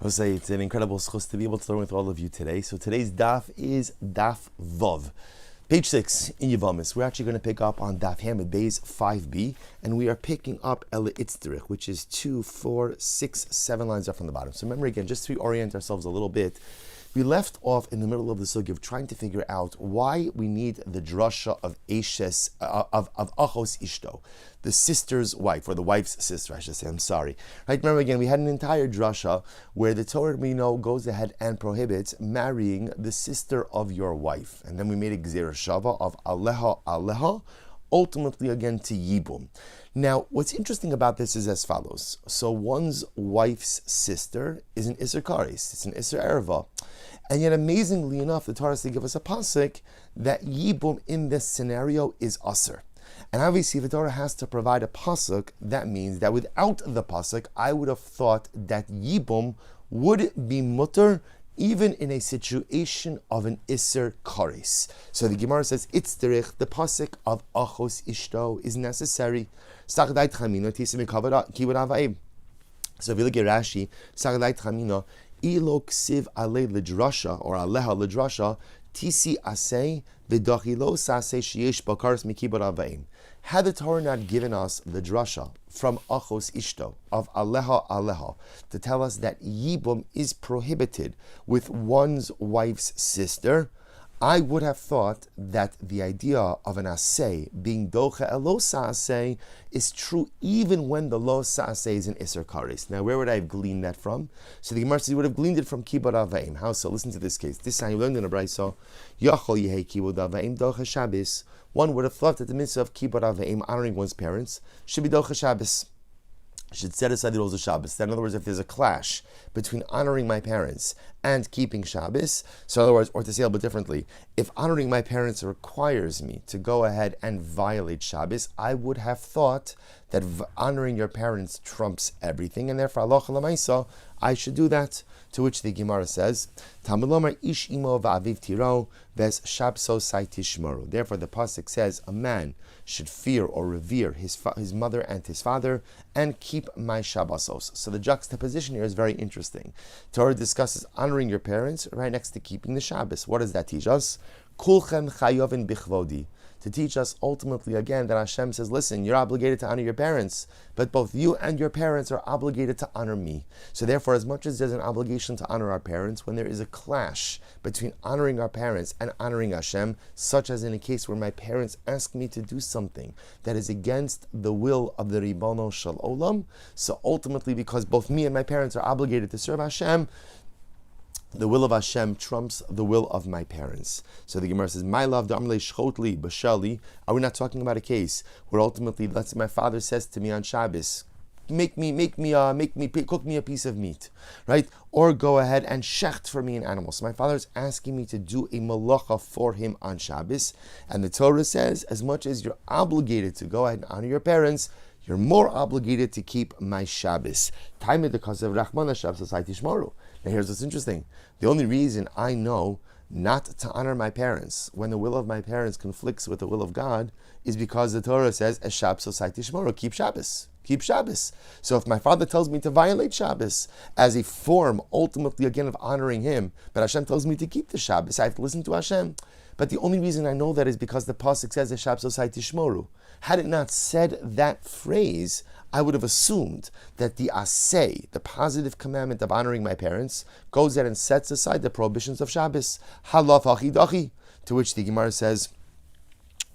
Jose, it's an incredible zechus to be able to learn with all of you today. So today's daf is Daf Vav. Page 6 in Yevamos. We're actually going to pick up on Daf Hamid Beis 5b, and we are picking up Aharon, which is 2, 4, 6, 7 lines up from the bottom. So remember again, just to reorient ourselves a little bit, we left off in the middle of the sugya of trying to figure out why we need the drasha of Eshes, of Achos Ishto, the sister's wife, or the wife's sister, I should say, I'm sorry. Right? Remember again, we had an entire drasha where the Torah, we know, goes ahead and prohibits marrying the sister of your wife. And then we made a gzera shava of aleha, ultimately again to yibum. Now, what's interesting about this is as follows. So one's wife's sister is an Isser Kares, it's an Isser Erva. And yet, amazingly enough, the Torah to give us a pasuk that yibum in this scenario is Aser. And obviously, if the Torah has to provide a pasuk, that means that without the pasuk, I would have thought that yibum would be mutter even in a situation of an Isser Kares. So the Gemara says, Itzterich, the pasuk of Achos Ishto is necessary. So if you look at Rashi, Sagdai Tchamina, Ilo ksiv alei lidrasha, or aleha lidrasha, tisi asei v'dachilo sasei sheyesh bakaris mikibur avaim. Had the Torah not given us the drasha from Achos Ishto of aleha to tell us that yibum is prohibited with one's wife's sister, I would have thought that the idea of an asay being docha elo sa'asay is true even when the lo sa'asay is an Isser Kares. Now, where would I have gleaned that from? So the Gemara says you would have gleaned it from Kibud Avaim. How so? Listen to this case. This time you learned in a brayso. Yachol yehei Kibud Avaim docha Shabbos. One would have thought that the mitzvah of Kibud Avaim, honoring one's parents, should be docha Shabbos. Should set aside the rules of Shabbos. In other words, if there's a clash between honoring my parents and keeping Shabbos, so in other words, or to say a little bit differently, if honoring my parents requires me to go ahead and violate Shabbos, I would have thought that honoring your parents trumps everything, and therefore, halacha l'maisa, I should do that. To which the Gemara says, Talmud lomar ish imo va'aviv tiro ves shabso sai tishmoru. Therefore, the pasuk says a man should fear or revere his mother and his father and keep my Shabbosos. So the juxtaposition here is very interesting. Torah discusses honoring your parents right next to keeping the Shabbos. What does that teach us? Kulchem chayovin bichvodi. To teach us ultimately again that Hashem says, listen, you're obligated to honor your parents, but both you and your parents are obligated to honor me. So therefore, as much as there's an obligation to honor our parents, when there is a clash between honoring our parents and honoring Hashem, such as in a case where my parents ask me to do something that is against the will of the Ribono Shel Olam, so ultimately because both me and my parents are obligated to serve Hashem, the will of Hashem trumps the will of my parents. So the Gemara says, "My love, damle shchotli b'shali." Are we not talking about a case where ultimately, let's say my father says to me on Shabbos, cook me a piece of meat, right? Or go ahead and shecht for me an animal. So my father is asking me to do a malacha for him on Shabbos, and the Torah says, as much as you're obligated to go ahead and honor your parents, you're more obligated to keep my Shabbos. Now here's what's interesting. The only reason I know not to honor my parents when the will of my parents conflicts with the will of God is because the Torah says, keep Shabbos. Keep Shabbos. So if my father tells me to violate Shabbos as a form, ultimately again, of honoring him, but Hashem tells me to keep the Shabbos, I have to listen to Hashem. But the only reason I know that is because the pasuk says, Tishmoru. Had it not said that phrase, I would have assumed that the asay, the positive commandment of honoring my parents, goes there and sets aside the prohibitions of Shabbos. Halaf achidachi. To which the Gemara says,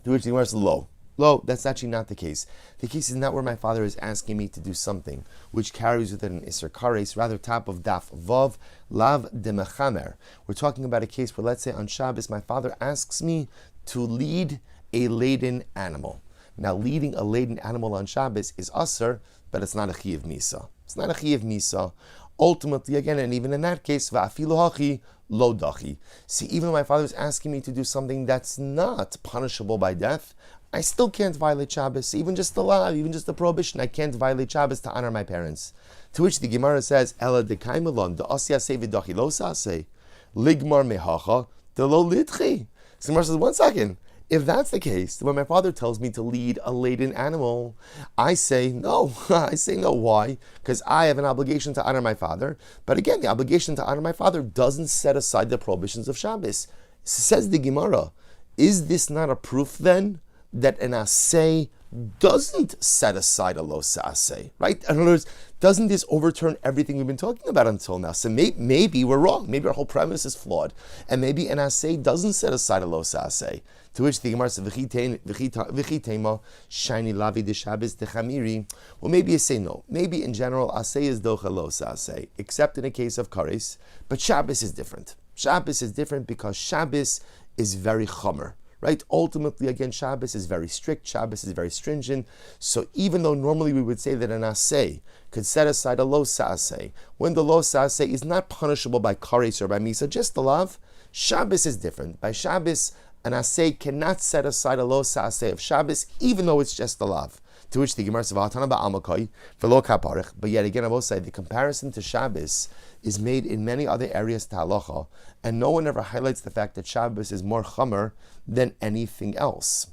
lo. Lo, that's actually not the case. The case is not where my father is asking me to do something which carries with it an Isser Kares, rather top of Daf Vav, Lav de Mechamer. We're talking about a case where, let's say on Shabbos, my father asks me to lead a laden animal. Now, leading a laden animal on Shabbos is Aser, but it's not a Chiyuv Misa. It's not a Chiyuv Misa. Ultimately, again, and even in that case, Va'afilu hachi lo dachi. See, even when my father is asking me to do something that's not punishable by death, I still can't violate Shabbos. Even just the law, even just the prohibition, I can't violate Shabbos to honor my parents. To which the Gemara says, Ela de kaimelon, de asya se v'dachi lo sase, ligmar mehacha, de lo litchi. So the Gemara says, 1 second. If that's the case, when my father tells me to lead a laden animal, I say no. I say no. Why? Because I have an obligation to honor my father. But again, the obligation to honor my father doesn't set aside the prohibitions of Shabbos. Says the Gemara, is this not a proof then that an asay doesn't set aside a lo sa'aseh, right? In other words, doesn't this overturn everything we've been talking about until now? So maybe we're wrong. Maybe our whole premise is flawed. And maybe an asay doesn't set aside a lo sa'aseh. To which the Gemara says, V'chitema, shiny lavi de Shabbos de chamiri. Well, maybe you say no. Maybe in general, asay is docha lo sa'aseh, except in a case of kares. But Shabbos is different. Shabbos is different because Shabbos is very chomer. Right? Ultimately, again, Shabbos is very strict. Shabbos is very stringent. So even though normally we would say that an asay could set aside a lo sa'aseh, when the lo sa'aseh is not punishable by kares or by misa, just the lav, Shabbos is different. By Shabbos, an asay cannot set aside a lo sa'aseh of Shabbos, even though it's just the lav. To which the Gemara says, but yet again, I will say the comparison to Shabbos is made in many other areas to halacha, and no one ever highlights the fact that Shabbos is more chomer than anything else.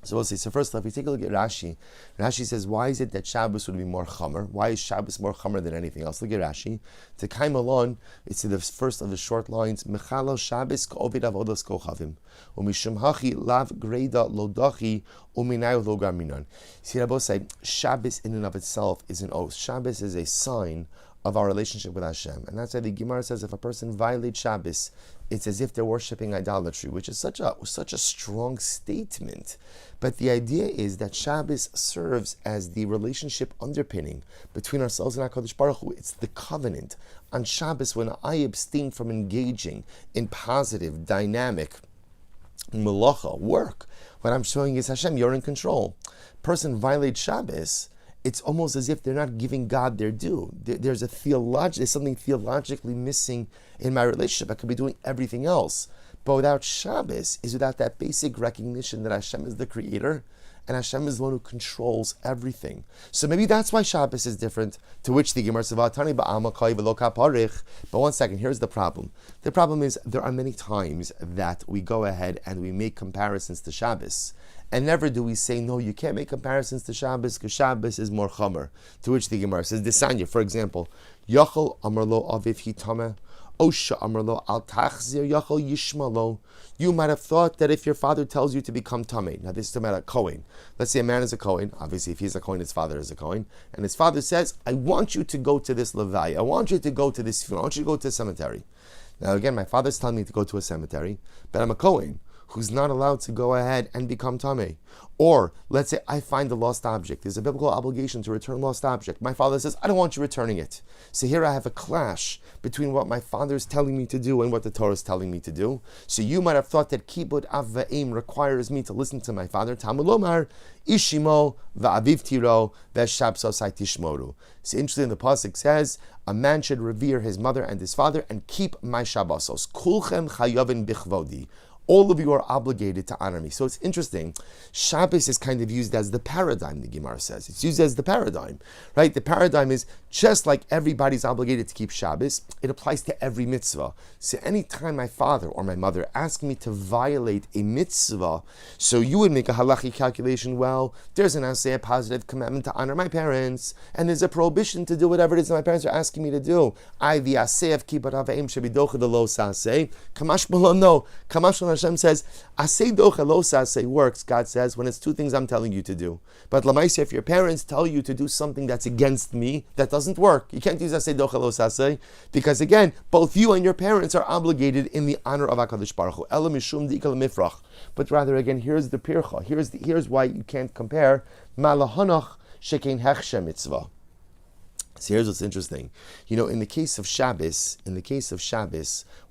So we'll see. So first, if we take a look at Rashi, Rashi says, why is it that Shabbos would be more chomer? Why is Shabbos more chomer than anything else? Look at Rashi. To Kaim Alon, it's in the first of the short lines, Mechalal Shabbos ka'ovid avodas kochavim, u'mishum hachi lav greda lodachi u'minayu lo garminan. See, Rabbi say, Shabbos in and of itself is an oath. Shabbos is a sign of our relationship with Hashem. And that's why the Gemara says if a person violates Shabbos, it's as if they're worshipping idolatry, which is such a strong statement. But the idea is that Shabbos serves as the relationship underpinning between ourselves and HaKadosh Baruch Hu. It's the covenant. On Shabbos, when I abstain from engaging in positive, dynamic melacha, work, what I'm showing is Hashem, you're in control. Person violates Shabbos, it's almost as if they're not giving God their due. There's something theologically missing in my relationship. I could be doing everything else. But without Shabbos, is without that basic recognition that Hashem is the creator and Hashem is the one who controls everything. So maybe that's why Shabbos is different, to which the Gemara says, but one second, here's the problem. The problem is there are many times that we go ahead and we make comparisons to Shabbos. And never do we say, no, you can't make comparisons to Shabbos because Shabbos is more chomer. To which the Gemara says, Desanya, for example, Yachol Amarlo Aviv Hitame, Osha Amarlo Al Tachzir Yachol Yishmalo. You might have thought that if your father tells you to become Tameh, now this is about a Kohen. Let's say a man is a Kohen. Obviously, if he's a Kohen, his father is a Kohen. And his father says, I want you to go to this Levaya. I want you to go to this funeral. I want you to go to a cemetery. Now again, my father's telling me to go to a cemetery, but I'm a Kohen who's not allowed to go ahead and become Tameh. Or, let's say I find a lost object. There's a biblical obligation to return lost object. My father says, I don't want you returning it. So here I have a clash between what my father is telling me to do and what the Torah is telling me to do. So you might have thought that Kibud Av Va'im requires me to listen to my father. Talmud Lomar, Ishimo Va'aviv Tiro Ve'shabsosai Tishmoru. So interesting, the Pasuk says, a man should revere his mother and his father and keep my Shabbosos. Kulchem Chayovin Bichvodi. All of you are obligated to honor me. So it's interesting. Shabbos is kind of used as the paradigm, the Gemara says. It's used as the paradigm, right? The paradigm is just like everybody's obligated to keep Shabbos, it applies to every mitzvah. So anytime my father or my mother ask me to violate a mitzvah, so you would make a halachic calculation, well, there's a positive commandment to honor my parents, and there's a prohibition to do whatever it is that my parents are asking me to do. I, the aseh of kibbut avayim shebidocha the lo saseh, kamash b'lo no, kamash b'lo Hashem says, aseh docha lo saseh works, God says, when it's two things I'm telling you to do. But lamaisa, if your parents tell you to do something that's against me, that doesn't work. You can't use aseh docha lo saseh, because again, both you and your parents are obligated in the honor of HaKadosh Baruch Hu. Ela mishum di'ikal mifrach. But rather, again, here's the pircha. Here's why you can't compare malahonach shekein hechshe mitzvah. So here's what's interesting. In the case of Shabbos,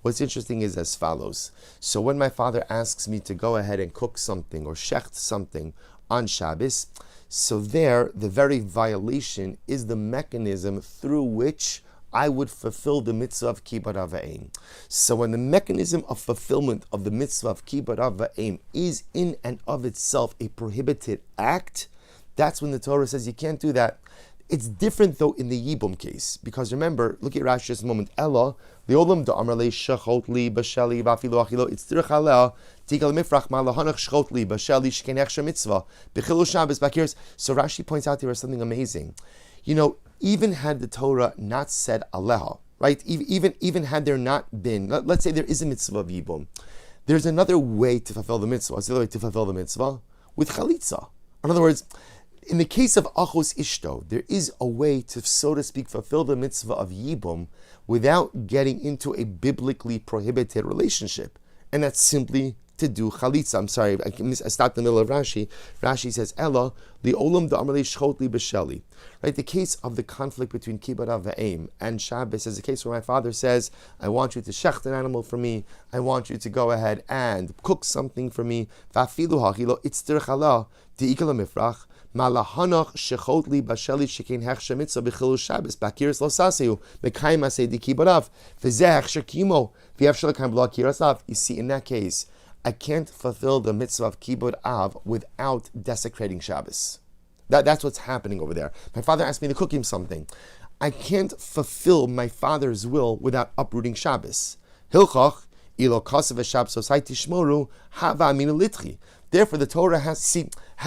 what's interesting is as follows. So when my father asks me to go ahead and cook something or shecht something on Shabbos, so there, the very violation is the mechanism through which I would fulfill the mitzvah of kibbut avayim. So when the mechanism of fulfillment of the mitzvah of kibbut avayim is in and of itself a prohibited act, that's when the Torah says you can't do that. It's different though in the Yibum case, because remember, look at Rashi just a moment. Ella, the olam da amrle shachot li b'sheli v'afilo achilo. It's tirchaleh Rashi points out here something amazing. Even had the Torah not said aleha, right? Even had there not been, let's say there is a mitzvah of yibum, there's another way to fulfill the mitzvah. What's the other way to fulfill the mitzvah? With chalitza. In other words, in the case of achos ishto, there is a way to, so to speak, fulfill the mitzvah of yibum without getting into a biblically prohibited relationship. And that's simply to do chalitza. I'm sorry, I stopped in the middle of Rashi. Rashi says, Ella, li'olam da'amrli shchot li b'sheli. Right, the case of the conflict between kibbud av v'aim and Shabbos is a case where my father says, I want you to shecht an animal for me, I want you to go ahead and cook something for me. Va'afilu hachilo itzter chala di'ikal mifrach malahanach shechot li b'sheli shekein hechshe mitzvah b'chilu Shabbos bakiris lo saseu mekayim asei di kibbud av v'zeh hechshe kimo v'yevshel l'kayim b'lo kiras av. You see, in that case, I can't fulfill the mitzvah of kibbud av without desecrating Shabbos. That's what's happening over there. My father asked me to cook him something. I can't fulfill my father's will without uprooting Shabbos. Hilchach ilo kasav Shabbos osai tishmoru hava aminu litchi. Therefore, the Torah had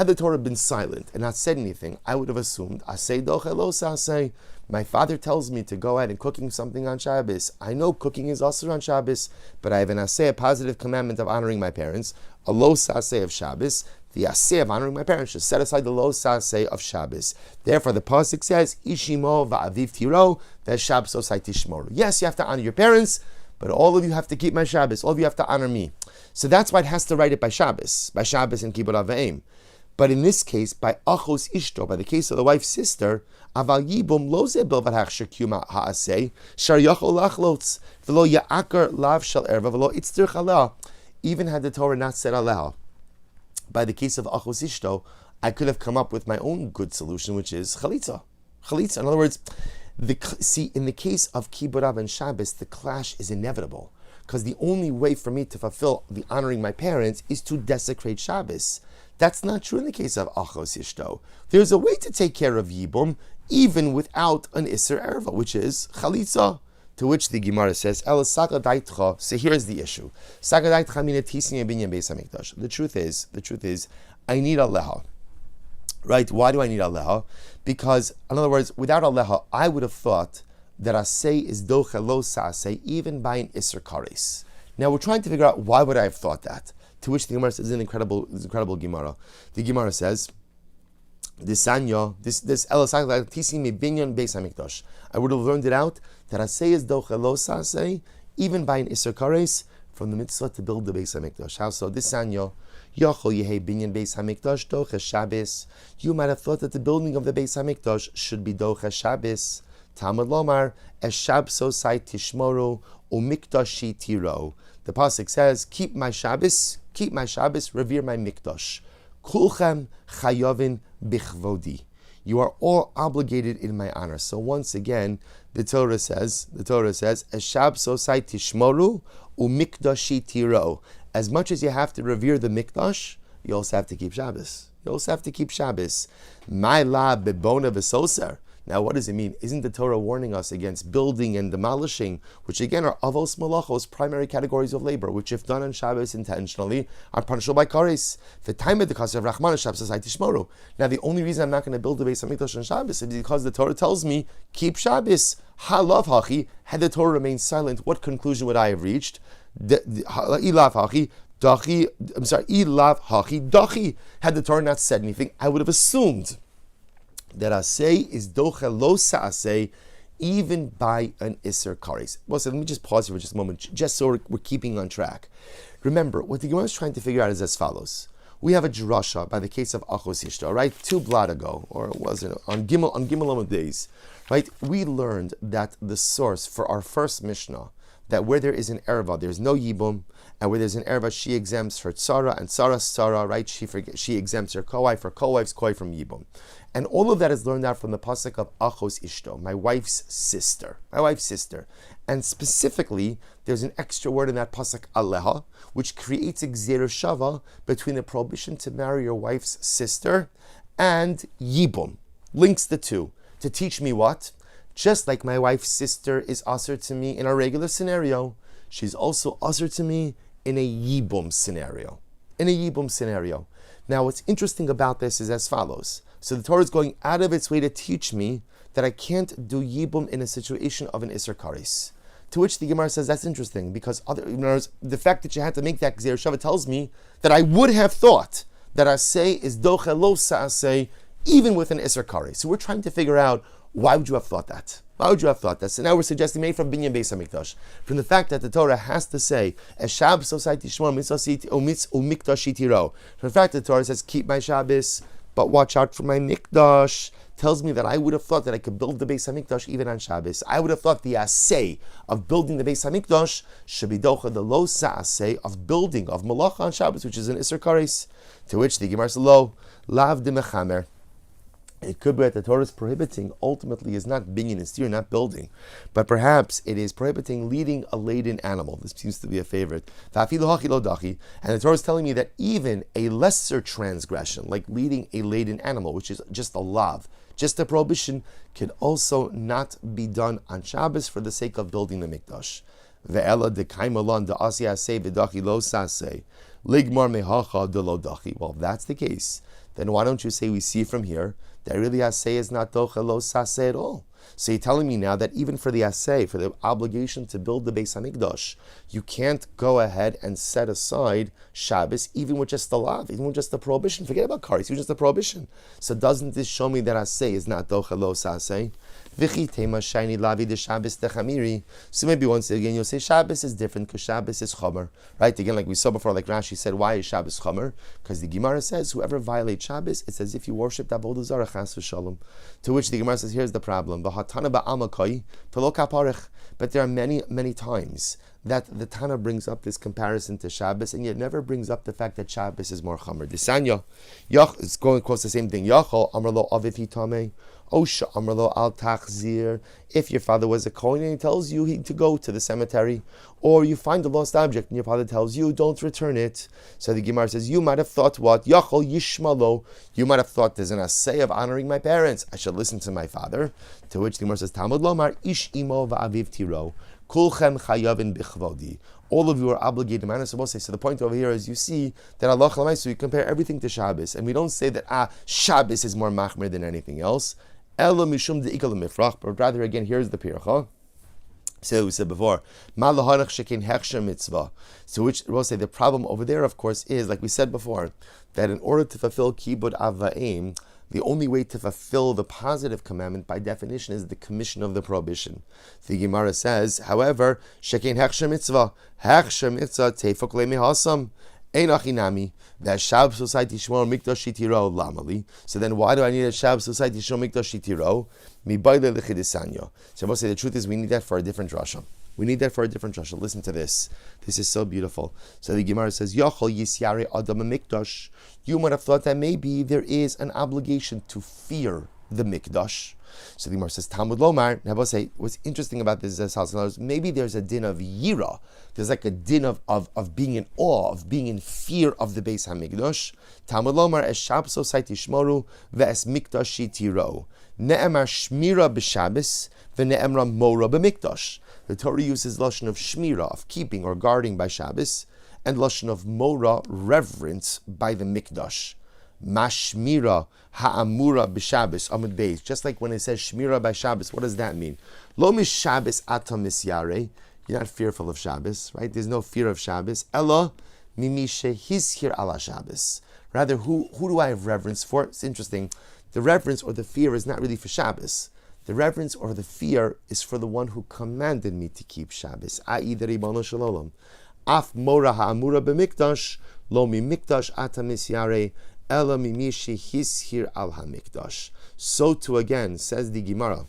the Torah been silent and not said anything, I would have assumed asay doche lo sasay. My father tells me to go ahead and cooking something on Shabbos. I know cooking is also on Shabbos, but I have an asay, a positive commandment of honoring my parents, a lo sasay of Shabbos. The asay of honoring my parents should set aside the lo sasay of Shabbos. Therefore, the pasuk says, Ishimo va'aviv tiro ve'Shabbos osai tishmoru. Yes, you have to honor your parents, but all of you have to keep my Shabbos. All of you have to honor me. So that's why it has to write it by Shabbos and kibbud av v'aim. But in this case, by achos ishto, by the case of the wife's sister, aval yibum lo ze bilvad hachsher kiyuma ha'aseh shar yachol lachlotz v'lo ya'akar lav shel erva v'lo itztir chala. Even had the Torah not said aleha, by the case of achos ishto, I could have come up with my own good solution, which is chalitza. Chalitza. In other words, in the case of kibbud av and Shabbos, the clash is inevitable, because the only way for me to fulfill the honoring my parents is to desecrate Shabbos. That's not true in the case of achos ishto. There's a way to take care of yibum even without an iser erva, which is chalitza. To which the Gemara says, "El sagadaitcha." So here's the issue: sagadaitcha mina tisim binyan beis hamikdash. The truth is, I need aleha. Right? Why do I need aleha? Because, in other words, without aleha, I would have thought that asay is doche lo sasay even by an iser kares. Now we're trying to figure out why would I have thought that. To which the Gemara says, an incredible Gemara. The Gemara says, this I would have learned it out that asay is doche lo sasay even by an iser kares from the mitzvah to build the Beis Hamikdash. How so? This sanyo yachol yehei binyan Beis Hamikdash doche Shabbos. You might have thought that the building of the Beis Hamikdash should be doche Shabbos. Talmud lomar es Shabbos osai tishmoru umikdashi tiro. The pasuk says, keep my Shabbos, revere my mikdash. Kulchem chayovin bichvodi. You are all obligated in my honor. So once again, the Torah says, es Shabbos osai tishmoru umikdashi tiro. As much as you have to revere the mikdash, you also have to keep Shabbos. My la bebona v'soser. Now, what does it mean? Isn't the Torah warning us against building and demolishing, which again are avos malachos, primary categories of labor, which if done on Shabbos intentionally, are punishable by kares? The time of the Kasev Rachman Shabbos I tishmoru. Now, the only reason I'm not going to build the Beis Hamikdash on Shabbos is because the Torah tells me, keep Shabbos. Halav hachi. Had the Torah remained silent, what conclusion would I have reached? Ilav hachi. Ilav hachi dachi. Had the Torah not said anything, I would have assumed that asay is doche lo sa'asay even by an iser kares. Well, so let me just pause here for just a moment, just so we're keeping on track. Remember, what the Gemara is trying to figure out is as follows. We have a drasha by the case of achos ishto, right? 2 blot ago, or was it on Gimel days, right? We learned that the source for our first Mishnah, that where there is an erva, there's no yibum, and where there's an erva, she exempts her tzara, and tzara's tzara, right? She exempts her co-wife koi from yibum. And all of that is learned out from the pasuk of achos ishto, my wife's sister. And specifically, there's an extra word in that pasuk aleha, which creates a gzera shava between the prohibition to marry your wife's sister and yibum. Links the two to teach me what? Just like my wife's sister is usher to me in a regular scenario, she's also usher to me in a Yibum scenario. In a Yibum scenario. Now, what's interesting about this is as follows. So the Torah is going out of its way to teach me that I can't do Yibum in a situation of an Isser Kares. To which the Gemara says that's interesting, because the fact that you had to make that Gzeir Shava tells me that I would have thought that Asay is Doche Lo Sa'asay even with an Isser Kares. So we're trying to figure out, why would you have thought that? Why would you have thought that? So now we're suggesting maybe from Binyan Beis HaMikdash, from the fact that the Torah has to say, Eshab society shmor umikdash itiro. From the fact that the Torah says, keep my Shabbos, but watch out for my Mikdash, tells me that I would have thought that I could build the Beis HaMikdash even on Shabbos. I would have thought the asay of building the Beis HaMikdash should be docha the lo sa'asay of building of malacha on Shabbos, which is an Isser Kares. To which the Gemara says, lo, lav de mechamer. It could be that the Torah is prohibiting, ultimately is not binyan and steer, not building, but perhaps it is prohibiting leading a laden animal. This seems to be a favorite. And the Torah is telling me that even a lesser transgression, like leading a laden animal, which is just a lav, just a prohibition, can also not be done on Shabbos for the sake of building the Mikdash. Well, if that's the case, then why don't you say we see from here that really asay is not docha lo saseh at all? So you're telling me now that even for the asay, for the obligation to build the Beis HaMikdash, you can't go ahead and set aside Shabbos even with just the lav, even with just the prohibition. Forget about kares, even just the prohibition. So doesn't this show me that asay is not docha lo saseh? So maybe once again you'll say Shabbos is different because Shabbos is chomer, right? Again, like we saw before, like Rashi said, why is Shabbos chomer? Because the Gemara says whoever violates Shabbos, it's as if you worshipped avodah zarah chas v'shalom. To which the Gemara says, here's the problem: but there are many times that the Tana brings up this comparison to Shabbos, and yet never brings up the fact that Shabbos is more chomer. Disanya, it's going across the same thing. Yachol amrlo aviv hitameh. Osha amrlo al tachzir. If your father was a Kohen and he tells you to go to the cemetery, or you find a lost object and your father tells you don't return it, so the Gemara says you might have thought what Yachol yishmalo. You might have thought there's an assay of honoring my parents. I should listen to my father. To which the Gemara says Talmud lomar ish imo va'aviv tiro. Kulchem chayavin bichvodi. All of you are obligated. So the point over here is you see that Allah so you compare everything to Shabbos, and we don't say that Shabbos is more machmer than anything else. Ela mishum deikal mifrach, but rather again here's the pircha. So we said before, malahanach shekin hechsher mitzvah. So which we'll say the problem over there, of course, is like we said before, that in order to fulfill kibud avaim, the only way to fulfill the positive commandment by definition is the commission of the prohibition. The Gemara says, however, shekin hechsher mitzvah tefok lemihasam. So then why do I need a Shabbos society shmor mikdash itiro? So I must say the truth is we need that for a different drasha. Listen to this. This is so beautiful. So the Gemara says, Yachol yisyare adam mikdash. You might have thought that maybe there is an obligation to fear the mikdash. So the Gemara says, Talmud lomar. Now I must say, what's interesting about this is maybe there's a din of yira. There's like a din of being in awe, of being in fear of the Beis HaMikdash. Talmud lomar es Shabbos society shmoru ve'es mikdash shitiro. Ne'emar shmira b'Shabbos ve'ne'emar mora b'mikdash. The Torah uses lashon of shmira, of keeping or guarding by Shabbos, and lashon of mora, reverence by the mikdash. Mashmira ha'amura b'Shabbos amud beis. Just like when it says shmira by Shabbos, what does that mean? Lo mishabbos atam misyare. You're not fearful of Shabbos, right? There's no fear of Shabbos. Ella mimishe hizhir ala Shabbos. Rather, who do I have reverence for? It's interesting. The reverence or the fear is not really for Shabbos. The reverence or the fear is for the one who commanded me to keep Shabbos. Ai the Ribono Shel Olam. Af mora ha'amura b'mikdash lo mi mikdash atam misyare. Ela mimishi hishir al hamikdash. So too again, says the Gemara,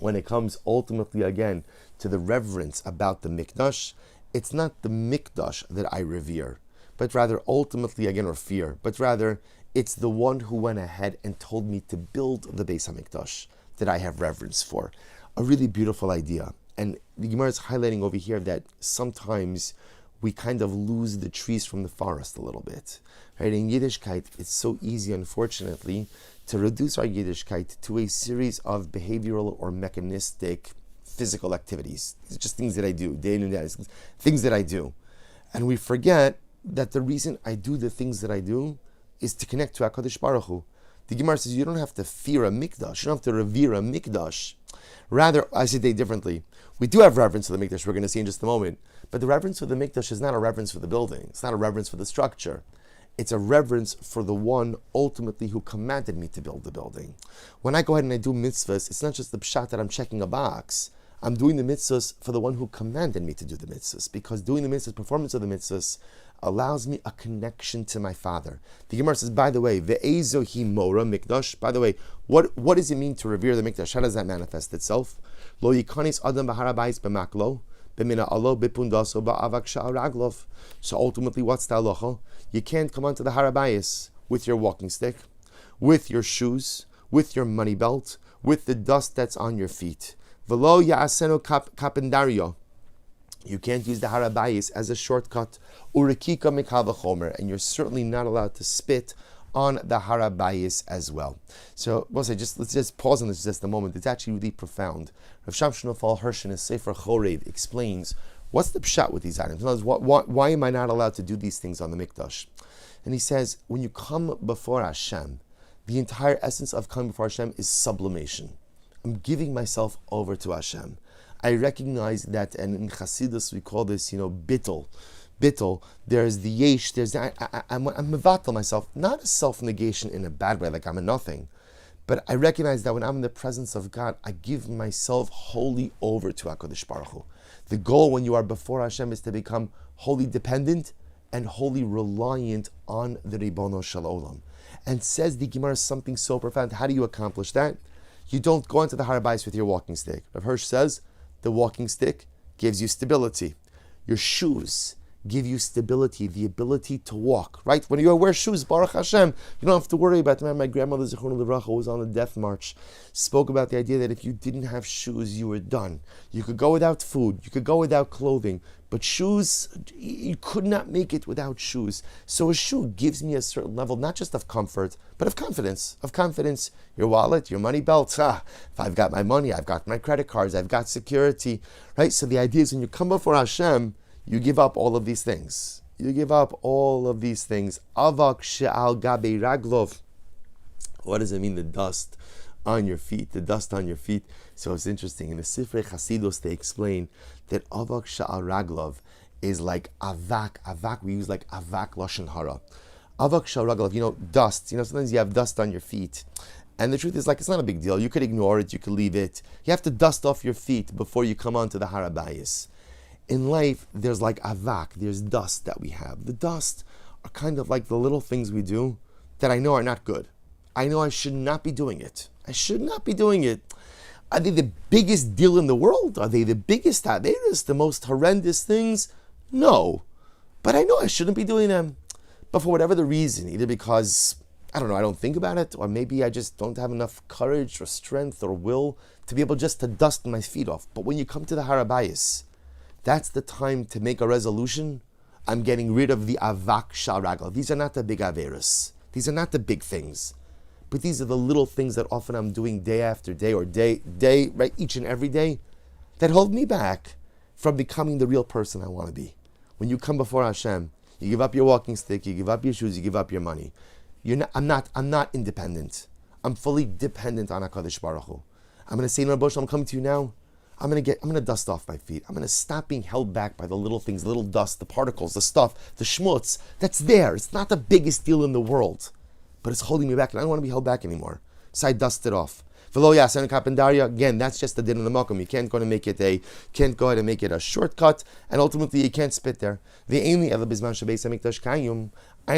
when it comes ultimately again to the reverence about the mikdash, it's not the mikdash that I revere, but rather ultimately again, or fear, but rather it's the one who went ahead and told me to build the Beis HaMikdash that I have reverence for. A really beautiful idea. And the Gemara is highlighting over here that sometimes we kind of lose the trees from the forest a little bit. Right? In Yiddishkeit, it's so easy, unfortunately, to reduce our Yiddishkeit to a series of behavioral or mechanistic physical activities. It's just things that I do, day in and day out, things that I do. And we forget that the reason I do the things that I do is to connect to HaKadosh Baruch Hu. The Gemara says you don't have to fear a mikdash, you don't have to revere a mikdash. Rather, I say it differently. We do have reverence for the mikdash, we're going to see in just a moment. But the reverence for the mikdash is not a reverence for the building. It's not a reverence for the structure. It's a reverence for the one ultimately who commanded me to build the building. When I go ahead and I do mitzvahs, it's not just the pshat that I'm checking a box. I'm doing the mitzvahs for the one who commanded me to do the mitzvahs, because doing the mitzvahs, performance of the mitzvahs, allows me a connection to my Father. The Gemara says, by the way, ve'ezo hi mora mikdash. By the way, what does it mean to revere the mikdash? How does that manifest itself? Lo yikanis adam b'harabayis b'maklo b'mina alo b'pundaso ba'avak sha'araglov. So ultimately, what's the halacha? You can't come onto the harabayis with your walking stick, with your shoes, with your money belt, with the dust that's on your feet. V'lo ya'asenu kapendario. You can't use the harabayis as a shortcut. Urekika mikal v'chomer, and you're certainly not allowed to spit on the harabayis as well. So, let's just pause on this just a moment. It's actually really profound. Rav Shamshon Nafal Hirsch in his Sefer Chorev explains what's the pshat with these items. In other words, why am I not allowed to do these things on the mikdash? And he says, when you come before Hashem, the entire essence of coming before Hashem is sublimation. I'm giving myself over to Hashem. I recognize that, and in Chassidus we call this, bittul. Bittul, there's the yesh, I'm mevatel myself, not a self-negation in a bad way, like I'm a nothing, but I recognize that when I'm in the presence of God, I give myself wholly over to HaKadosh Baruch Hu. The goal when you are before Hashem is to become wholly dependent and wholly reliant on the Ribono Shel Olam. And says the Gemara something so profound. How do you accomplish that? You don't go into the harabayis with your walking stick. Rav Hirsch says, the walking stick gives you stability. Your shoes give you stability, the ability to walk, right? When you wear shoes, Baruch Hashem, you don't have to worry about them. My grandmother, Zechus Rachael, was on the death march, spoke about the idea that if you didn't have shoes, you were done. You could go without food, you could go without clothing, but shoes, you could not make it without shoes. So a shoe gives me a certain level, not just of comfort, but of confidence. Your wallet, your money belt. If I've got my money, I've got my credit cards, I've got security, right? So the idea is when you come before Hashem, you give up all of these things. Avak she'al gabe raglov. What does it mean, the dust on your feet? So it's interesting. In the Sifrei Chasidus, they explain that avak she'al raglov is like avak. Avak, we use like avak lashon hara. Avak she'al raglov, dust. Sometimes you have dust on your feet. And the truth is, it's not a big deal. You could ignore it, you could leave it. You have to dust off your feet before you come onto the harabayis. In life, there's like avak, there's dust that we have. The dust are kind of like the little things we do that I know are not good. I know I should not be doing it. Are they the biggest deal in the world? Are they the biggest averos, the most horrendous things? No. But I know I shouldn't be doing them. But for whatever the reason, either because, I don't think about it, or maybe I just don't have enough courage or strength or will to be able just to dust my feet off. But when you come to the harabayis, that's the time to make a resolution. I'm getting rid of the avak sha'aragel. These are not the big averos. These are not the big things. But these are the little things that often I'm doing day after day or day, right, each and every day, that hold me back from becoming the real person I want to be. When you come before Hashem, you give up your walking stick, you give up your shoes, you give up your money. I'm not independent. I'm fully dependent on HaKadosh Baruch Hu. I'm going to say, I'm coming to you now. I'm going to dust off my feet. I'm going to stop being held back by the little things, the little dust, the particles, the stuff, the schmutz. That's there. It's not the biggest deal in the world, but it's holding me back, and I don't want to be held back anymore. So I dust it off. Again, that's just the din of the makom. You can't go ahead and make it a shortcut, and ultimately you can't spit there. I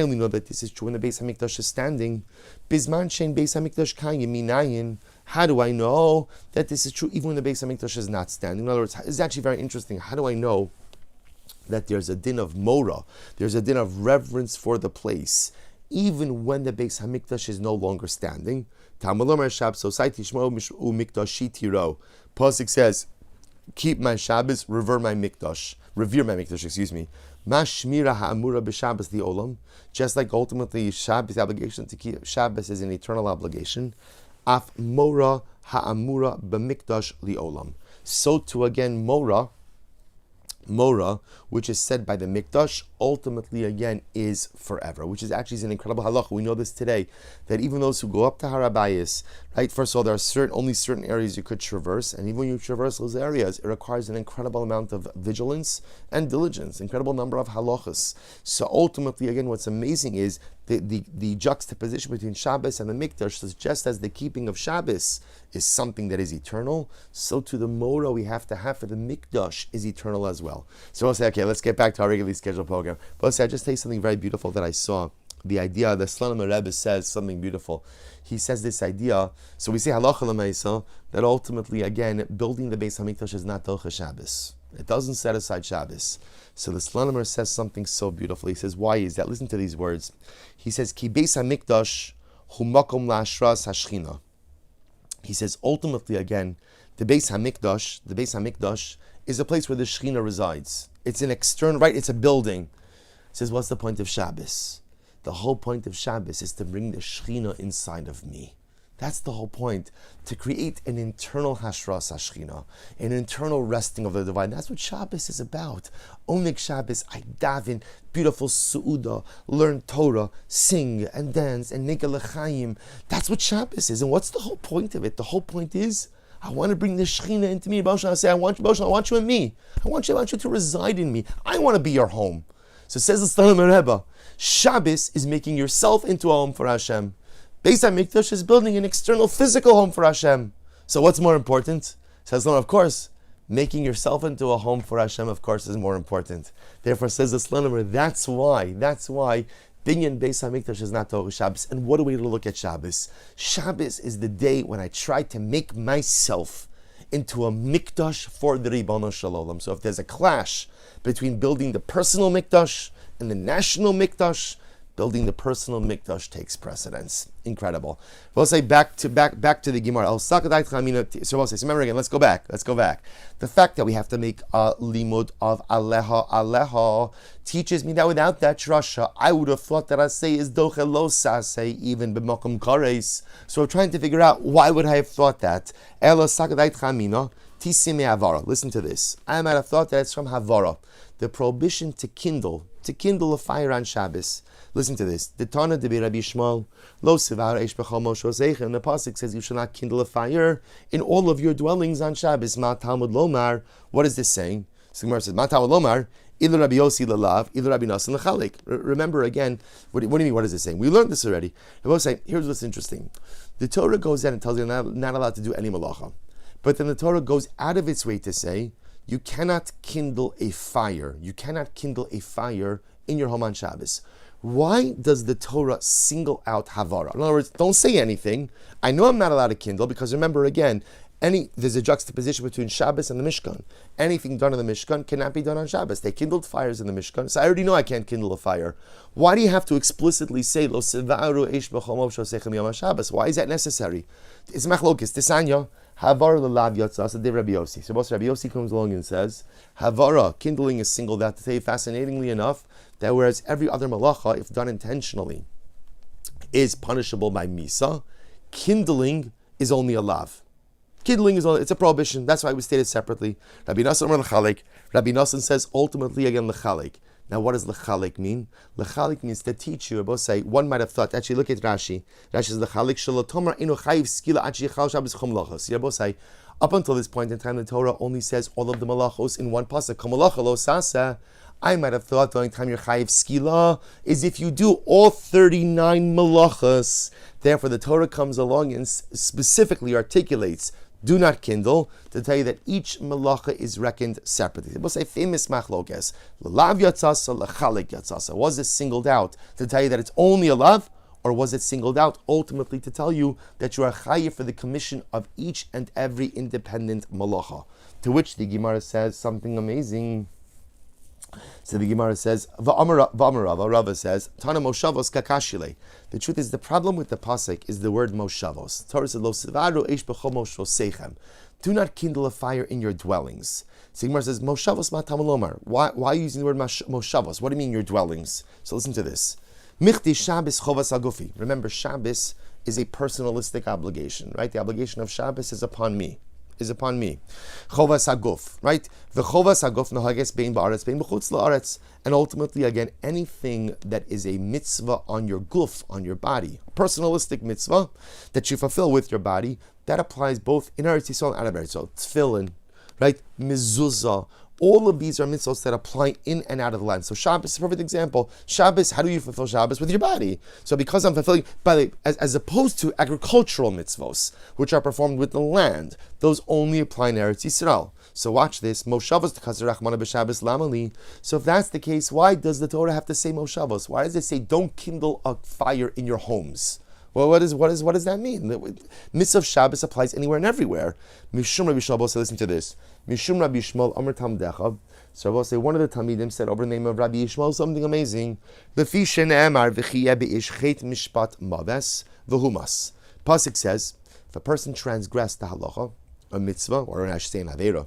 only know that this is true when the Beis Hamikdash is standing. Bizman shein Beis Hamikdash kayim minayin. How do I know that this is true even when the Beis Hamikdash is not standing? In other words, it's actually very interesting. How do I know that there's a din of mora, there's a din of reverence for the place, even when the Beis Hamikdash is no longer standing? Pasuk says, keep my Shabbos, revere my mikdash, Mashmira ha'amura b'Shabbos the olam. Just like ultimately Shabbos, the obligation to keep Shabbos is an eternal obligation. Af mora ha'amura b'mikdash li olam. So too again, mora Mora, which is said by the Mikdash, ultimately again is forever, which is actually an incredible halacha. We know this today, that even those who go up to Har HaBayis, right? First of all, there are only certain areas you could traverse, and even when you traverse those areas, it requires an incredible amount of vigilance and diligence, incredible number of halachas. So ultimately, again, what's amazing is the juxtaposition between Shabbos and the Mikdash says just as the keeping of Shabbos is something that is eternal, so to the Mora we have to have for the Mikdash is eternal as well. So we'll say, okay, let's get back to our regularly scheduled program. But I'll say, I just tell you something very beautiful that I saw. The idea, the Shlomo Rebbe says something beautiful. He says this idea, so we say halacha l'maisa, that ultimately, again, building the Beis HaMikdash is not Docha Shabbos. It doesn't set aside Shabbos. So the Shlomo says something so beautiful. He says, why is that? Listen to these words. He says, Ki Beis HaMikdash hu makom la'ashras hashchina. He says, ultimately, again, the Beis HaMikdash is a place where the Shechina resides. It's an external, right? It's a building. He says, what's the point of Shabbos? The whole point of Shabbos is to bring the Shechina inside of me. That's the whole point, to create an internal hashras hashchina, an internal resting of the divine. That's what Shabbos is about. Only Shabbos, I daven, beautiful su'udah, learn Torah, sing and dance and nega l'chaim. That's what Shabbos is. And what's the whole point of it? The whole point is, I want to bring the Shechina into me. I say, I want you in me. I want you to reside in me. I want to be your home. So says the Shlomo Rebbe, Shabbos is making yourself into a home for Hashem. Beis HaMikdash is building an external physical home for Hashem. So what's more important? Says Shlomo, of course, making yourself into a home for Hashem, of course, is more important. Therefore, says the Shlomo, that's why Binyan Beis HaMikdash is not Torah Shabbos. And what a way to look at Shabbos. Shabbos is the day when I try to make myself into a Mikdash for the Ribono Shel Olam. So if there's a clash between building the personal Mikdash and the national Mikdash, building the personal Mikdash takes precedence. Incredible. We'll say back to the Gemara. So we'll say, remember again, let's go back. The fact that we have to make a limud of aleha teaches me that without that drasha, I would have thought that Asay is doche lo sasei, even b'mokum kares. So we're trying to figure out, why would I have thought that? Elo sakadait chamina tisime havara. Listen to this. I might have thought that it's from havara, the prohibition to kindle a fire on Shabbos. Listen to this. The Tana de Rabbi Shmuel, lo sivar eish b'chol mosho zeicha. And the pasuk says you shall not kindle a fire in all of your dwellings on Shabbos. Ma Talmud lomar. What is this saying? So Gemara says, Ma Talmud lomar. Either Rabbi Yossi lelav, either Rabbi Nasan lechalik. Remember again. What do you mean? What is this saying? We learned this already. I will say, here's what's interesting. The Torah goes in and tells you you're not allowed to do any malacha, but then the Torah goes out of its way to say you cannot kindle a fire. You cannot kindle a fire in your home on Shabbos. Why does the Torah single out Havara? In other words, don't say anything. I know I'm not allowed to kindle because remember again, there's a juxtaposition between Shabbos and the Mishkan. Anything done in the Mishkan cannot be done on Shabbos. They kindled fires in the Mishkan, so I already know I can't kindle a fire. Why do you have to explicitly say Lo sivaru eish b'chol shosechem yom Shabbos? Why is that necessary? It's machlokis. Tisanya Havara l'lav yatzas de Rabbi Yossi. So Rabbi Yossi comes along and says Havara, kindling is singled out. To tell you, fascinatingly enough, that whereas every other malacha, if done intentionally, is punishable by misa, kindling is only a lav. Kindling it's a prohibition. That's why we stated separately. Rabbi Nasan says ultimately again l'chalik. Now what does l'chalik mean? L'chalik means to teach you. Both say one might have thought. Actually, look at Rashi. Rashi says l'chalik shalotomar inu chayiv skila ad shichal Shabbos chum malachos. Both say up until this point in time, the Torah only says all of the malachos in one pasuk. Kol malacha lo sasa. I might have thought the only time you're chayiv skila is if you do all 39 malachos. Therefore, the Torah comes along and specifically articulates, do not kindle, to tell you that each malacha is reckoned separately. We'll say famous machlokes, l'lav yatzasa, l'chalik yatzasa. Was it singled out to tell you that it's only a lav, or was it singled out ultimately to tell you that you are chayiv for the commission of each and every independent malacha? To which the Gemara says something amazing. So the Gemara says, Rava says, Tana Moshavos kakashile. The truth is, the problem with the pasuk is the word Moshavos. Torah says, Lo sivaru eish b'chol mosho seichem. Do not kindle a fire in your dwellings. So the Gemara says, Moshavos ma Talmud lomar. Why are you using the word Moshavos? What do you mean your dwellings? So listen to this. Michti Shabbos chovas agufi. Remember, Shabbos is a personalistic obligation, right? The obligation of Shabbos is upon me. is upon me. Chovas haguf, right? The chovas haguf nahages bein ba'aretz bein b'chutz la'aretz. And ultimately, again, anything that is a mitzvah on your guf, on your body, a personalistic mitzvah that you fulfill with your body, that applies both in Eretz Yisrael and out of Eretz Yisrael. Tefillin, right? Mezuzah. All of these are mitzvahs that apply in and out of the land. So Shabbos is a perfect example. Shabbos, how do you fulfill Shabbos? With your body. So because I'm fulfilling, as opposed to agricultural mitzvahs, which are performed with the land, those only apply in Eretz Yisrael. So watch this. Moshavos t'chaser rachmana b'Shabbos lamali. So if that's the case, why does the Torah have to say Moshavos? Why does it say don't kindle a fire in your homes? Well, what does that mean? Mitzvah of Shabbos applies anywhere and everywhere. Mishum Rabbi Shmuel, so listen to this. Mishum Rabbi Shmuel Amar Tamdecha. So I will say one of the Talmidim said over the name of Rabbi Yishmael something amazing. Lefi shene'emar v'chiyeh be'ish chet mishpat maves v'humas. Pasuk says, if a person transgressed the halacha, a mitzvah, or I should say an aveira,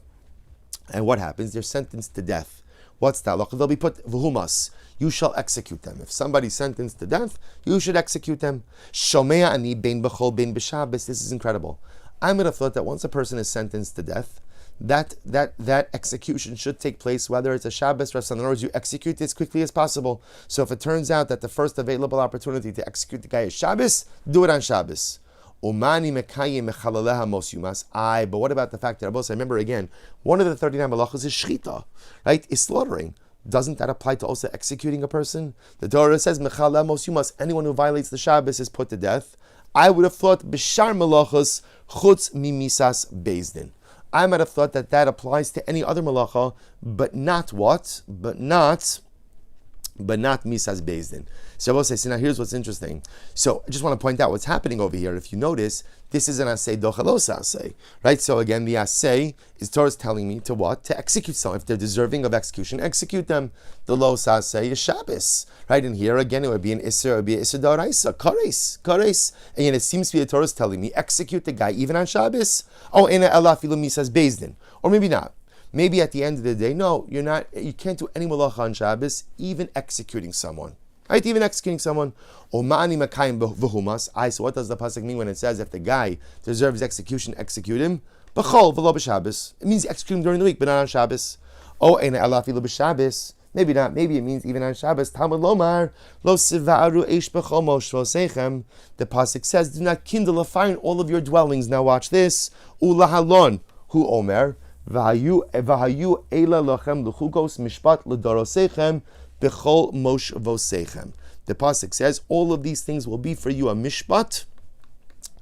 and what happens? They're sentenced to death. What's the halacha? They'll be put v'humas. You shall execute them. If somebody's sentenced to death, you should execute them. Shomea ani bein b'chol bein b'Shabbos. This is incredible. I would have thought that once a person is sentenced to death, that execution should take place whether it's a Shabbos or a Sunday. In other words, you execute it as quickly as possible. So if it turns out that the first available opportunity to execute the guy is Shabbos, do it on Shabbos. Umani mekayim mechalaleha mos yumas. But what about the fact that I remember again, one of the 39 malachos is shchita, right? Is slaughtering. Doesn't that apply to also executing a person? The Torah says, Mechaleh mos yumas, anyone who violates the Shabbos is put to death. I would have thought, Bishar malachos chutz mimisas bezdin. I might have thought that applies to any other malacha, but not what? But not misas bezdin. So I will say, now here's what's interesting. So I just want to point out what's happening over here. If you notice, this is an asay dochalos asay, right? So again, the asay is Torah's telling me to what? To execute someone. If they're deserving of execution, execute them. The los asay is Shabbos, right? And here again, it would be an isser, it would be an isser d'oraisa, kares. And yet it seems to be the Torah's telling me, execute the guy even on Shabbos. Oh, ena ela filu misas bezdin. Or maybe not. Maybe at the end of the day, no, you can't do any malacha on Shabbos, even executing someone. Right? Even executing someone. So what does the pasuk mean when it says if the guy deserves execution, execute him? It means execute him during the week, but not on Shabbos. Maybe not. Maybe it means even on Shabbos. Talmud lomar lo sivaru eish b'chol moshvosechem. The pasuk says, do not kindle a fire in all of your dwellings. Now watch this. Ulahalon hu omer. V'hayu eila lochem l'chugos mishpat l'dorosechem b'chol moshvosechem. The pasuk says, all of these things will be for you a mishpat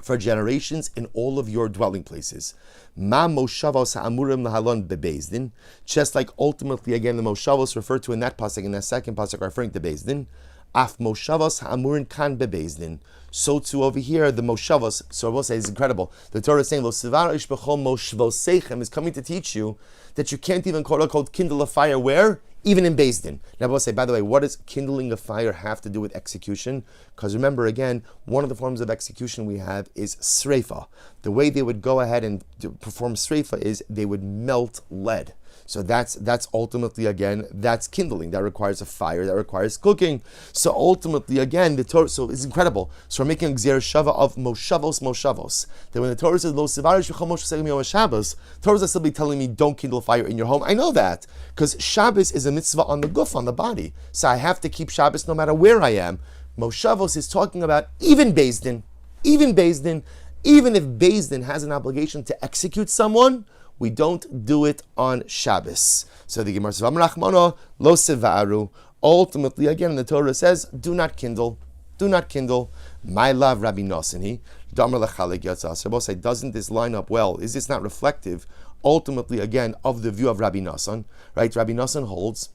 for generations in all of your dwelling places. Ma moshavos ha'amurim lahalon bebezdin. Just like ultimately, again, the moshavos referred to in that pasuk, in that second pasuk, referring to bezdin. Af moshavos ha'amurim kan bebezdin. So too over here, the moshavos, so I will say, is incredible. The Torah is saying, Lo sivar ish b'chol moshvosechem, is coming to teach you that you can't even quote unquote kindle a fire where? Even in Beis Din. Now I will say, by the way, what does kindling a fire have to do with execution? Because remember again, one of the forms of execution we have is sreifa. The way they would go ahead and perform sreifa is they would melt lead. So that's ultimately, again, that's kindling. That requires a fire, that requires cooking. So ultimately, again, the Torah, so it's incredible. So we're making a gzer shava of moshavos. That when the Torah says, Lo sivarish v'chol moshvosechem yom Shabbos, Torah is still be telling me, don't kindle fire in your home. I know that, because Shabbos is a mitzvah on the guf, on the body. So I have to keep Shabbos no matter where I am. Moshavos is talking about even Beis Din, even if Beis Din has an obligation to execute someone, we don't do it on Shabbos. So the Gemara says, "Amrachmano lo sevaru." Ultimately, again, the Torah says, "Do not kindle, do not kindle." My love, Rabbi Nosson, Damar lechalik yatzas. I will say, doesn't this line up well? Is this not reflective, ultimately, again, of the view of Rabbi Nosson? Right? Rabbi Nosson holds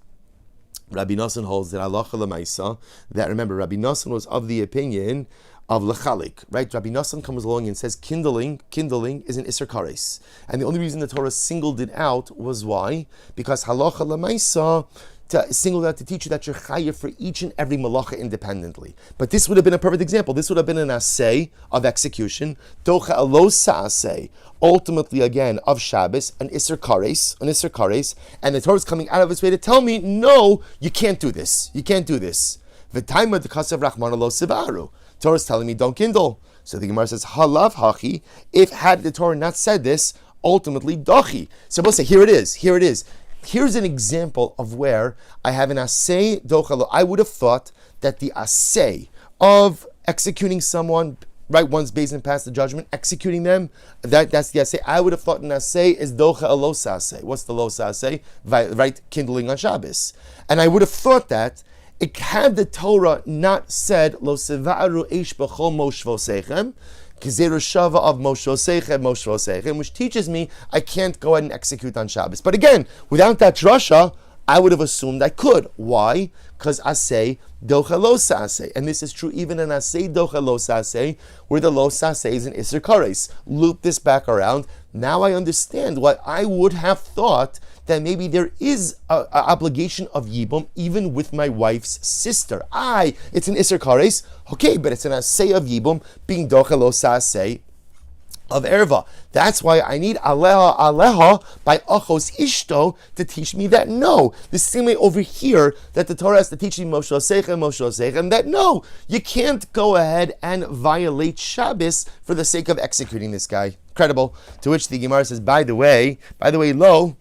that halacha l'maisa. That remember, Rabbi Nosson was of the opinion of lechalik, right? Rabbi Nosson comes along and says kindling is an iser kares, and the only reason the Torah singled it out was why? Because halacha l'maisa singled out to teach you that you're chayav for each and every malacha independently. But this would have been a perfect example. This would have been an asay of execution, docha alosa asay, ultimately again of Shabbos, an iser kares, and the Torah is coming out of its way to tell me, no, you can't do this. The time of the kasav rachmana lo sivaru. Torah is telling me don't kindle. So the Gemara says, halav hachi, if had the Torah not said this, ultimately dachi. So we'll say, here it is. Here's an example of where I have an asay docha lo. I would have thought that the asay of executing someone, right, once based and past the judgment, executing them, that's the asay. I would have thought an asay is docha alosa asay. What's the losa asay? Right, kindling on Shabbos. And I would have thought that, it had the Torah not said, lo sevaru eish b'chol moshvosechem, Kizeru Shava of Moshe, which teaches me I can't go ahead and execute on Shabbos. But again, without that drasha, I would have assumed I could. Why? Because asay docha lo sasay, and this is true even in asay docha lo sasay, where the lo sasay is an iser kares. Loop this back around. Now I understand what I would have thought, that maybe there is an obligation of yibum even with my wife's sister. It's an iser kares, okay, but it's an asay of yibum being docha lo sasay of erva. That's why I need aleha by achos ishto to teach me that no. The same way over here that the Torah has to teach me Moshe Osechem, that no, you can't go ahead and violate Shabbos for the sake of executing this guy. Incredible. To which the Gemara says, by the way, lo.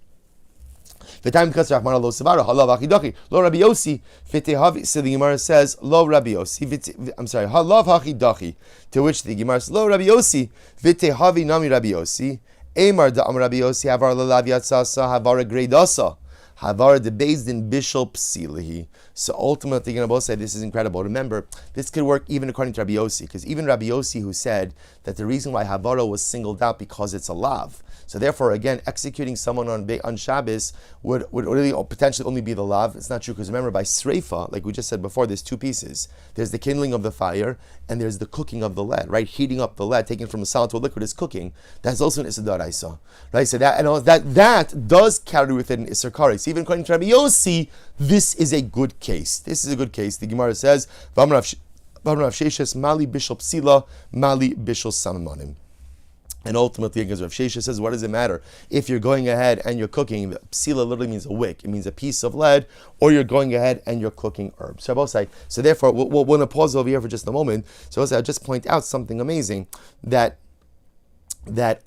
The time because Rahman lo savara halav achidachi lo Rabbi Yossi v'tehavi. So the Gemara says lo Rabbi Yossi. Halav achidachi. To which the Gemara says lo Rabbi Yossi v'tehavi nami Rabbi Yossi. Emar da'am Rabbi Yossi havar lelav yatzasa havar greidasa havar debased in bishul psilihi. So ultimately, you're going to both say this is incredible. Remember, this could work even according to Rabbi Yossi, because even Rabbi Yossi, who said that the reason why havara was singled out because it's a lav. So therefore, again, executing someone on Shabbos would really potentially only be the lav. It's not true, because remember, by sreifa, like we just said before, there's two pieces. There's the kindling of the fire, and there's the cooking of the lead, right? Heating up the lead, taken from a solid to a liquid, is cooking. That's also an Issa D'Oraisa, right? So that does carry with it an Isser Kares. Even according to Rabbi Yossi, this is a good case. This is a good case. The Gemara says, V'amrav Sheshes, Mali Bishul Psila, Mali Bishul Samamonim. And ultimately, because Rav Shesha says, what does it matter? If you're going ahead and you're cooking, psila literally means a wick. It means a piece of lead, or you're going ahead and you're cooking herbs. So therefore, we'll want to pause over here for just a moment. So I'll just point out something amazing, that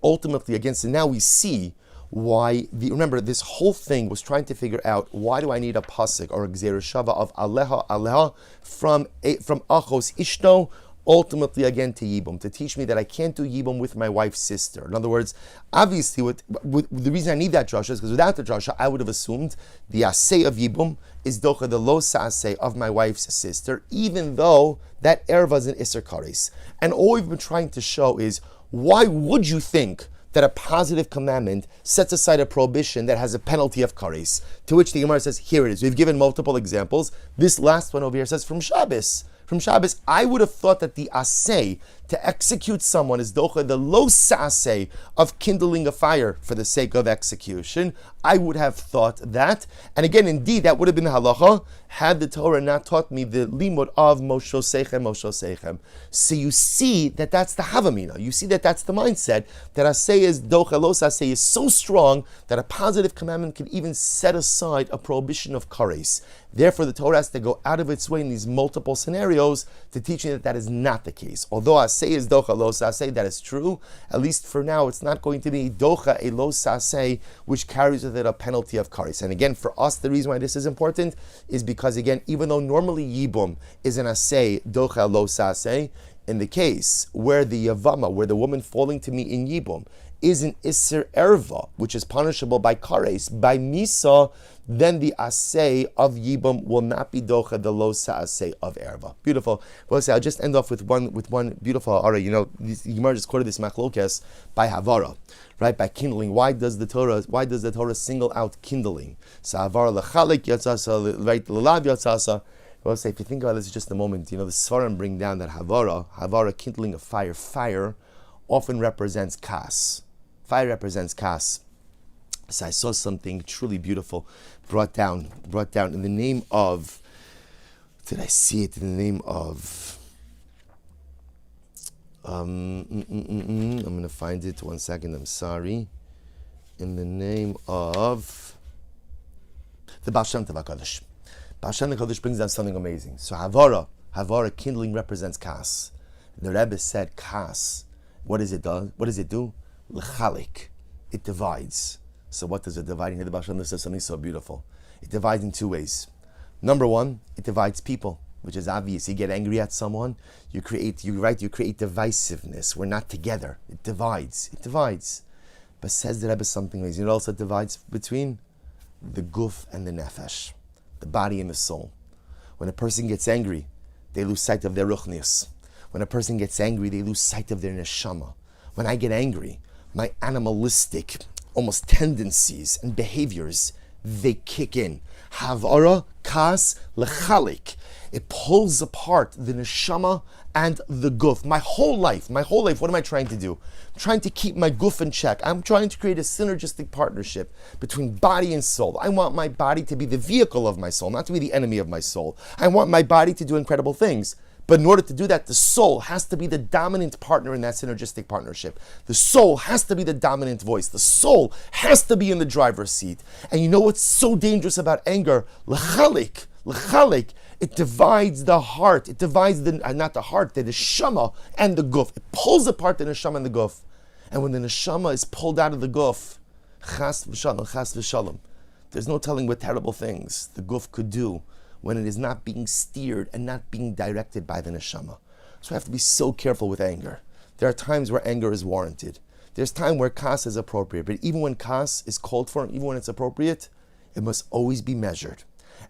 ultimately, again, so now we see why, remember, this whole thing was trying to figure out, why do I need a pasuk or a gzeir shava of aleha from achos ishto, ultimately again to yibum, to teach me that I can't do yibum with my wife's sister. In other words, obviously, with the reason I need that drasha is because without the drasha, I would have assumed the asay of yibum is docha the lo asay of my wife's sister, even though that erva is an iser kares. And all we've been trying to show is, why would you think that a positive commandment sets aside a prohibition that has a penalty of kares? To which the Gemara says, here it is. We've given multiple examples. This last one over here says from Shabbos. From Shabbos, I would have thought that the asay to execute someone is docha the lo asay of kindling a fire for the sake of execution. I would have thought that. And again, indeed, that would have been the halacha had the Torah not taught me the limud of Moshe Osechem. So you see that that's the havamina. You see that that's the mindset, that asay is docha lo asay is so strong that a positive commandment can even set aside a prohibition of kares. Therefore, the Torah has to go out of its way in these multiple scenarios to teach me that that is not the case. Although asay is docha lo asay, that is true. At least for now, it's not going to be docha a lo asay, which carries with it a penalty of kares. And again, for us, the reason why this is important is because, again, even though normally yibum is an asay docha lo asay, in the case where the yavama, where the woman falling to me in yibum, is an isser erva, which is punishable by kares, by misa, then the asay of yibum will not be docha the lo asay of erva. Beautiful. Well, I'll just end off with one beautiful ha'ara. You know, Gemara just quoted this machlokes by havara, right? By kindling. Why does the Torah single out kindling? So havara lechalik yatzasa, right? Lelav yatzasa. Well, say if you think about this just a moment, you know, the Svarim bring down that havara kindling a fire often represents kas. Fire represents kas. So I saw something truly beautiful brought down in the name of, did I see it in the name of, I'm going to find it, 1 second, I'm sorry. In the name of the Baal Shem Tov HaKadosh. Baal Shem Tov HaKadosh brings down something amazing. So havara kindling represents kas. The Rebbe said kas. What does it do? L'chalik. it divides. So what does it divide? Here the Baal Shem Tov says something so beautiful. It divides in two ways. Number one, it divides people, which is obvious. You get angry at someone, you create divisiveness. We're not together. It divides. But says the Rebbe something amazing. It also divides between the guf and the nefesh, the body and the soul. When a person gets angry, they lose sight of their ruchnius. When a person gets angry, they lose sight of their neshama. When I get angry, my animalistic, almost tendencies and behaviors, they kick in. Havara, kas, lechalik. It pulls apart the neshama and the guf. My whole life, what am I trying to do? I'm trying to keep my guf in check. I'm trying to create a synergistic partnership between body and soul. I want my body to be the vehicle of my soul, not to be the enemy of my soul. I want my body to do incredible things. But in order to do that, the soul has to be the dominant partner in that synergistic partnership. The soul has to be the dominant voice. The soul has to be in the driver's seat. And you know what's so dangerous about anger? L'chalik. It divides the heart. It divides the neshama and the guf. It pulls apart the neshama and the guf. And when the neshama is pulled out of the guf, chas v'shalom, there's no telling what terrible things the guf could do when it is not being steered and not being directed by the neshama. So we have to be so careful with anger. There are times where anger is warranted. There's time where kas is appropriate. But even when kas is called for, even when it's appropriate, it must always be measured.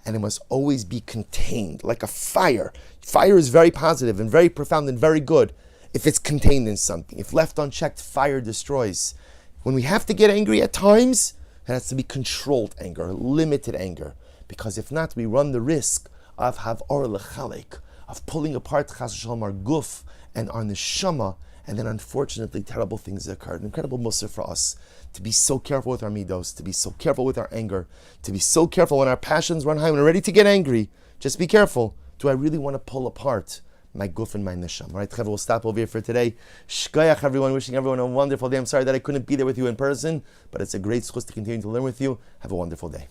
And it must always be contained, like a fire. Fire is very positive and very profound and very good if it's contained in something. If left unchecked, fire destroys. When we have to get angry at times, it has to be controlled anger, limited anger. Because if not, we run the risk of of pulling apart chas v'shalom our guf and our neshama, and then unfortunately terrible things occur. An incredible mussar for us to be so careful with our midos, to be so careful with our anger, to be so careful when our passions run high, when we're ready to get angry. Just be careful. Do I really want to pull apart my guf and my neshama? All right, Chaver, we'll stop over here for today. Shkoyach, everyone. Wishing everyone a wonderful day. I'm sorry that I couldn't be there with you in person, but it's a great zechus to continue to learn with you. Have a wonderful day.